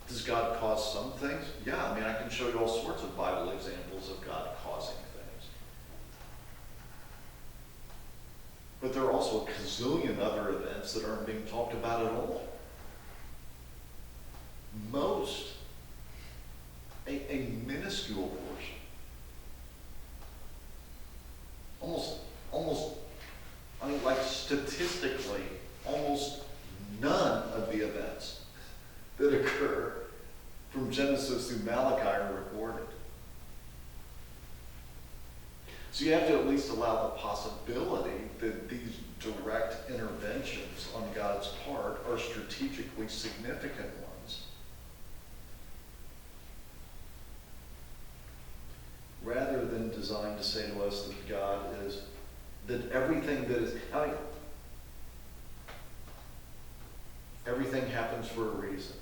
Does God cause some things? Yeah, I mean, I can show you all sorts of Bible examples of God causing things. But there are also a gazillion other events that aren't being talked about at all. Most, a minuscule portion, almost, I mean, like statistically, almost none of the events that occur from Genesis through Malachi are recorded. So you have to at least allow the possibility that these direct interventions on God's part are strategically significant ones, rather than designed to say to us that God is, that everything that is, I mean, everything happens for a reason,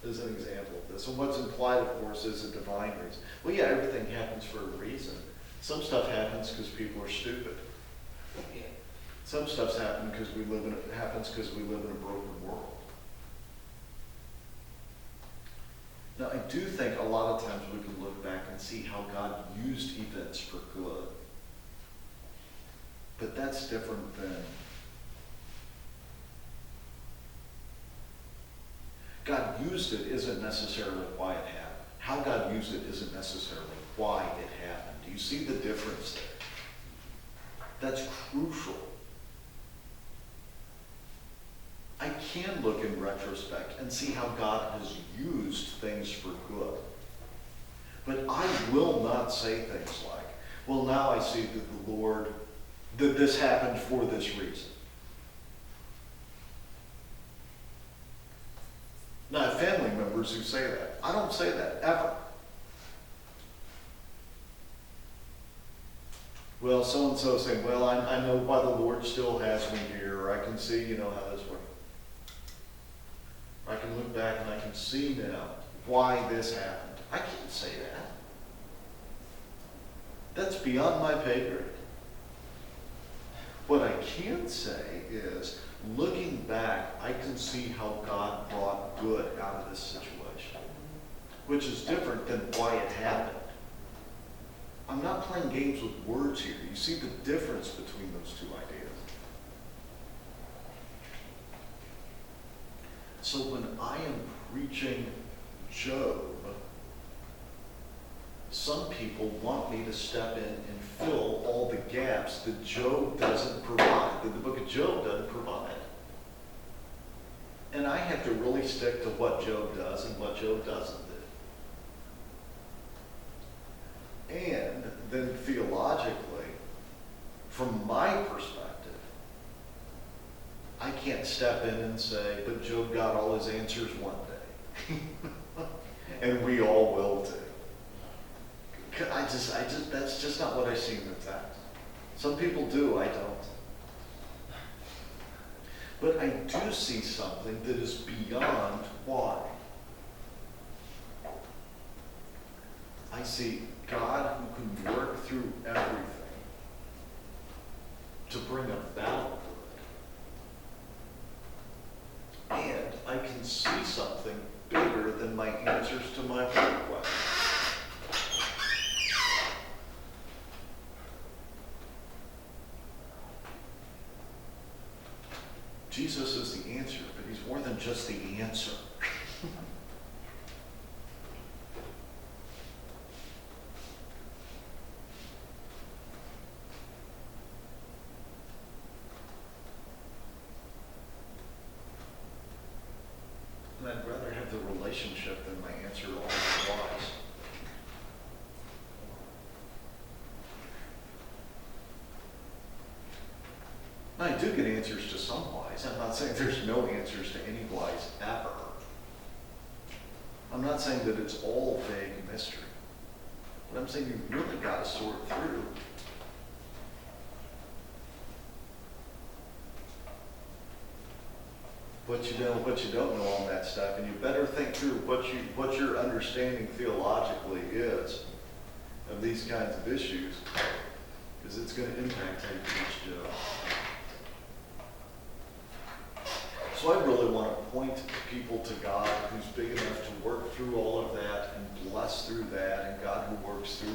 is an example of this. And what's implied, of course, is a divine reason. Well, yeah, everything happens for a reason. Some stuff happens because people are stupid. Yeah. Some stuff happens because we live in a broken world. Now, I do think a lot of times we can look back and see how God used events for good. But that's different than God used it isn't necessarily why it happened. How God used it isn't necessarily why it happened. Do you see the difference there? That's crucial. I can look in retrospect and see how God has used things for good. But I will not say things like, well, now I see that the Lord, that this happened for this reason. Now, I have family members who say that. I don't say that, ever. Well, so-and-so saying, well, I know why the Lord still has me here, or I can see, how this works. I can look back and I can see now why this happened. I can't say that. That's beyond my pay grade. What I can say is, looking back, I can see how God brought good out of this situation, which is different than why it happened. I'm not playing games with words here. You see the difference between those two ideas. So when I am preaching Job, some people want me to step in and fill all the gaps that Job doesn't provide, that the book of Job doesn't provide. And I have to really stick to what Job does and what Job doesn't do. And then theologically, from my perspective, I can't step in and say, but Job got all his answers one day. And we all will too. That's just not what I see in the text. Some people do, I don't. But I do see something that is beyond why. I see God who can work through everything to bring about good. And I can see something bigger than my answers to my questions. Jesus is the answer, but he's more than just the answer. And I'd rather have the relationship than my answer all wise. Now, I do get answers to some whys. I'm not saying there's no answers to any whys ever. I'm not saying that it's all vague mystery. But I'm saying you've really got to sort through what you know, what you don't know on that stuff, and you better think through what your understanding theologically is of these kinds of issues, because it's going to impact how you teach Job. So I really want to point people to God who's big enough to work through all of that and bless through that, and God who works through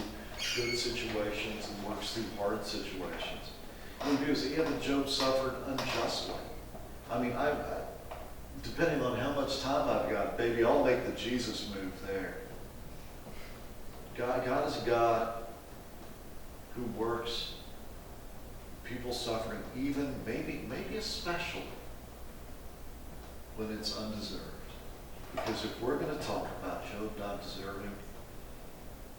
good situations and works through hard situations. And because even Job suffered unjustly. I mean, depending on how much time I've got, baby, I'll make the Jesus move there. God is a God who works people suffering, even maybe especially when it's undeserved. Because if we're going to talk about Job not deserving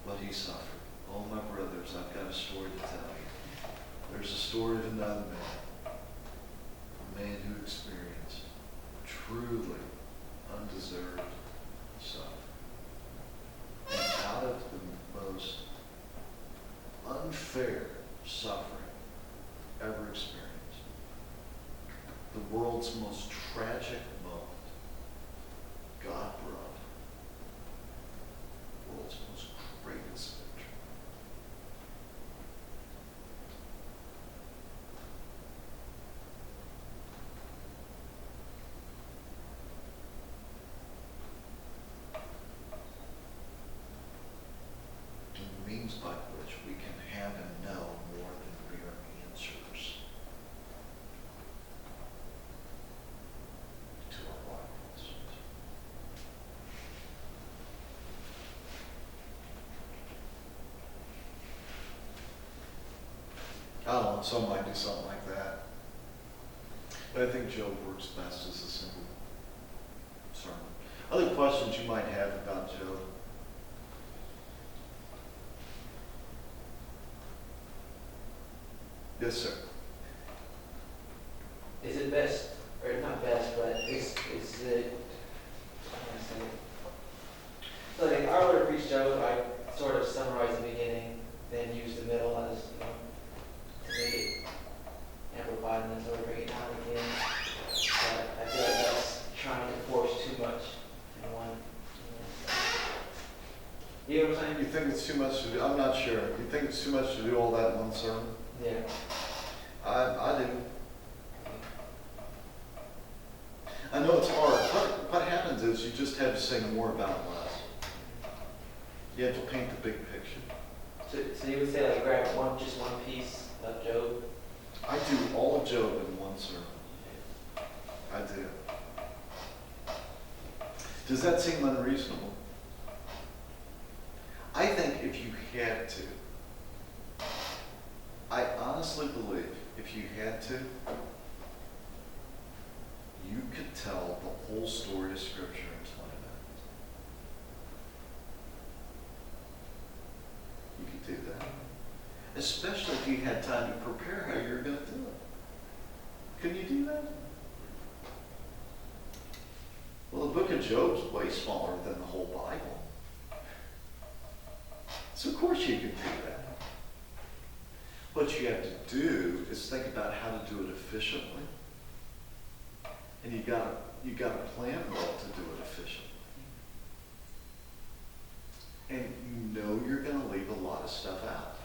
what he suffered, oh my brothers, I've got a story to tell you. There's a story of another man, a man who experienced truly undeserved suffering. And out of the most unfair suffering ever experienced, the world's most tragic moment, God brought the world's most greatest victory. The means by which we can have and know more than mere answers to our life questions. I don't know, some might do something like that. But I think Job works best as a simple sermon. Other questions you might have about Job? Yes, sir. Is it best, or not best, but is it, how can I say it? So like, if I were to preach Job, I sort of summarize the beginning, then use the middle as, to make it amplified, and then sort of bring it down again. But I feel like that's trying to force too much in one. You know what I'm saying? You think it's too much to do? I'm not sure. You think it's too much to do all that in one sermon? Yeah. I do. I know it's hard. What happens is you just have to say more about less. You have to paint the big picture. So you would say like grab just one piece of Job? I do all of Job in one sermon. I do. Does that seem unreasonable? I think if you had to, I honestly believe if you had to, you could tell the whole story of Scripture in 20 minutes. You could do that. Especially if you had time to prepare how you're going to do it. Can you do that? Well, the book of Job's way smaller than the whole Bible. So of course you can do that. What you have to do is think about how to do it efficiently. And you got to plan well to do it efficiently. And you know you're going to leave a lot of stuff out.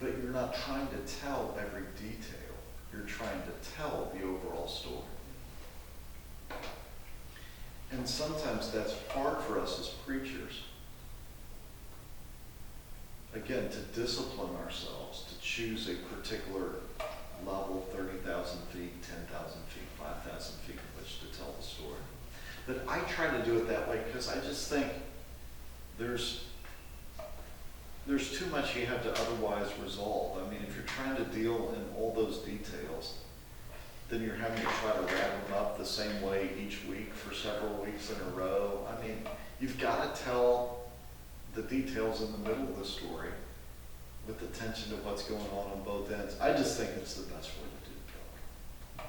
But you're not trying to tell every detail. You're trying to tell the overall story. And sometimes that's hard for us as preachers. Again, to discipline ourselves, to choose a particular level, 30,000 feet, 10,000 feet, 5,000 feet in which to tell the story. But I try to do it that way because I just think there's too much you have to otherwise resolve. I mean, if you're trying to deal in all those details, then you're having to try to wrap them up the same way each week for several weeks in a row. I mean, you've got to tell the details in the middle of the story with attention to what's going on both ends. I just think it's the best way to do it.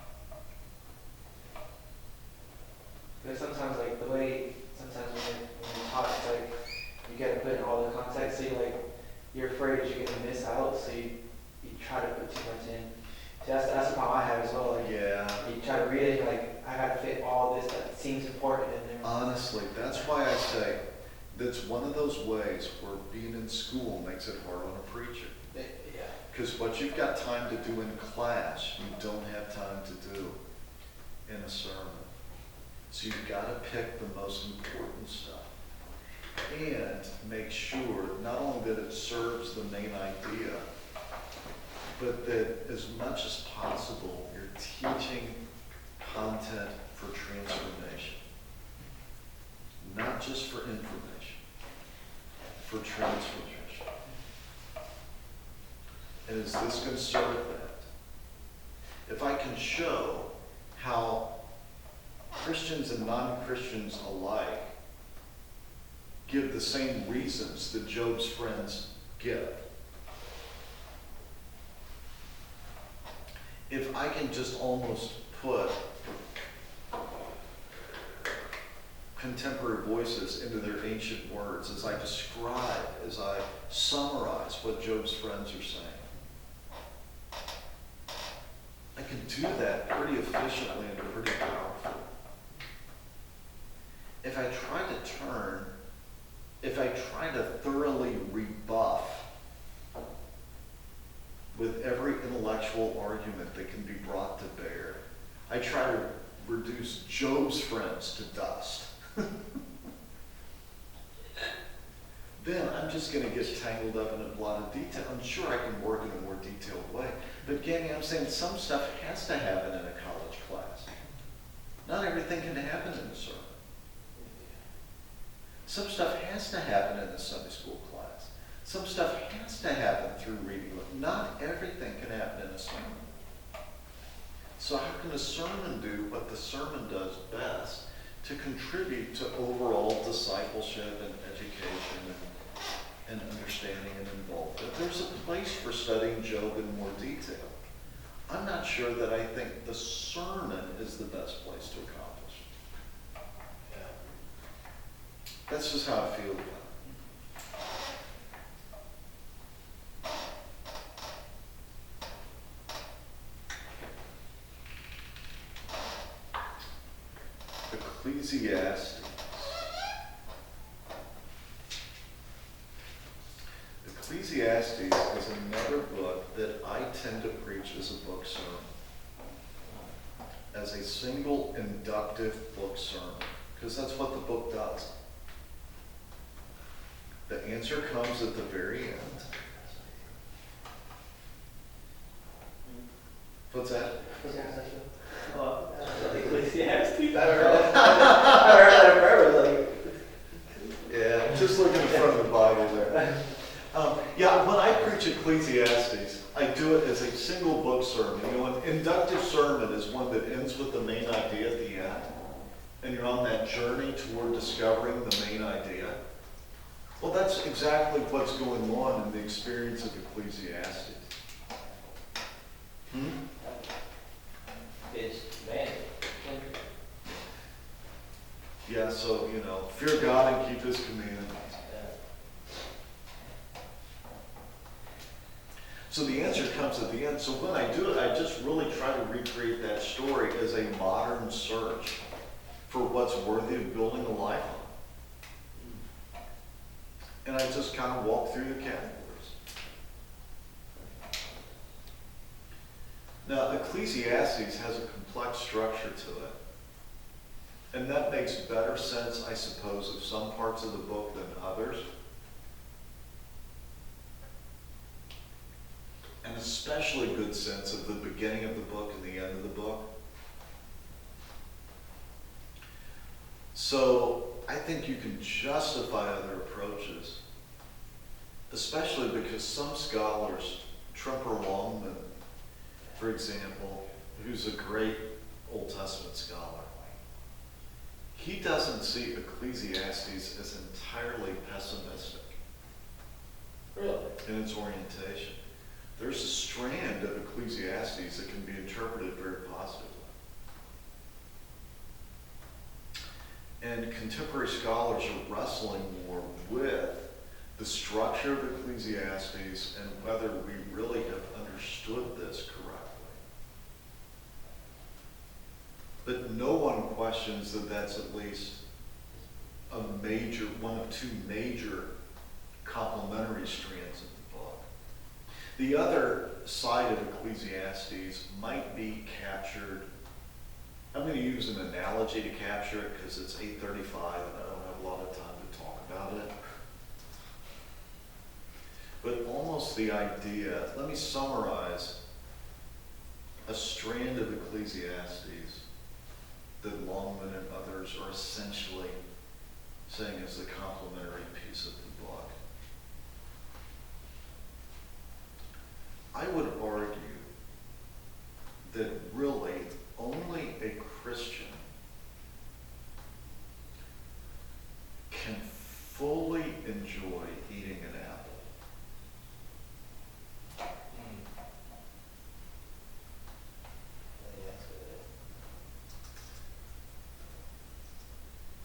Because sometimes, like, when you talk, it's like, you gotta put in all the context, so you're afraid that you're gonna miss out, so you try to put too much in. So that's the problem I have as well. Like, Yeah. you try to read it, you're like, I gotta fit all this that seems important in there. Honestly, that's why I say that's one of those ways where being in school makes it hard on a preacher. Yeah. Because what you've got time to do in class, you don't have time to do in a sermon. So you've got to pick the most important stuff and make sure not only that it serves the main idea, but that as much as possible, you're teaching content for transformation. Not just for information, for transformation. And is this going to serve that? If I can show how Christians and non-Christians alike give the same reasons that Job's friends give. If I can just almost put contemporary voices into their ancient words as I describe, as I summarize what Job's friends are saying, I can do that pretty efficiently and pretty powerfully. If I try to thoroughly rebuff with every intellectual argument that can be brought to bear, I try to reduce Job's friends to dust, then I'm just going to get tangled up in a lot of detail. I'm sure I can work in a more detailed way. But Gammy, I'm saying some stuff has to happen in a college class. Not everything can happen in a sermon. Some stuff has to happen in a Sunday school class. Some stuff has to happen through reading. Not everything can happen in a sermon. So how can a sermon do what the sermon does best to contribute to overall discipleship and education and understanding and involvement? There's a place for studying Job in more detail. I'm not sure that I think the sermon is the best place to accomplish. That's just how I feel about it. Ecclesiastes. Ecclesiastes is another book that I tend to preach as a book sermon, as a single inductive book sermon, because that's what the book does. The answer comes at the very end. What's that? Ecclesiastes. I heard that forever. Yeah, just look in the front of the Bible there. Yeah, when I preach Ecclesiastes, I do it as a single book sermon. You know, an inductive sermon is one that ends with the main idea at the end, and you're on that journey toward discovering the main idea. Well, that's exactly what's going on in the experience of Ecclesiastes. It's man. Yeah, so, fear God and keep His commandments. So the answer comes at the end. So when I do it, I just really try to recreate that story as a modern search for what's worthy of building a life on. And I just kind of walk through the categories. Now, Ecclesiastes has a complex structure to it. And that makes better sense, I suppose, of some parts of the book than others. And especially good sense of the beginning of the book and the end of the book. So I think you can justify other approaches, especially because some scholars, Tremper Longman, for example, who's a great Old Testament scholar, he doesn't see Ecclesiastes as entirely pessimistic in its orientation. There's a strand of Ecclesiastes that can be interpreted very positively. And contemporary scholars are wrestling more with the structure of Ecclesiastes and whether we really have understood this correctly. But no one questions that that's at least one of two major complementary strands of the book. The other side of Ecclesiastes might be captured, I'm going to use an analogy to capture it because it's 8:35 and I don't have a lot of time to talk about it. But almost the idea, let me summarize a strand of Ecclesiastes that Longman and others are essentially saying is the complementary piece of the book. I would argue that really only a Christian can fully enjoy eating an apple.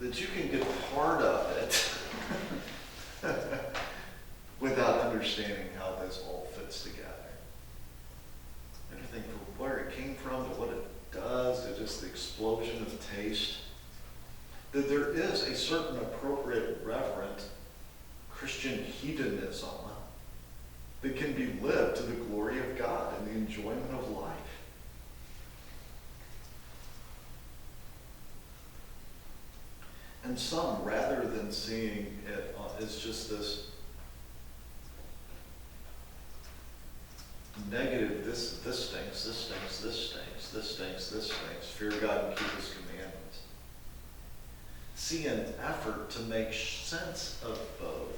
That you can get part of it without understanding how this all fits together. Everything from where it came from to what it does to just the explosion of taste. That there is a certain appropriate, reverent Christian hedonism that can be lived to the glory of God and the enjoyment of life. And some, rather than seeing it as just this negative, this stinks, this stinks, this stinks, this stinks, this stinks, fear God and keep his commandments, see an effort to make sense of both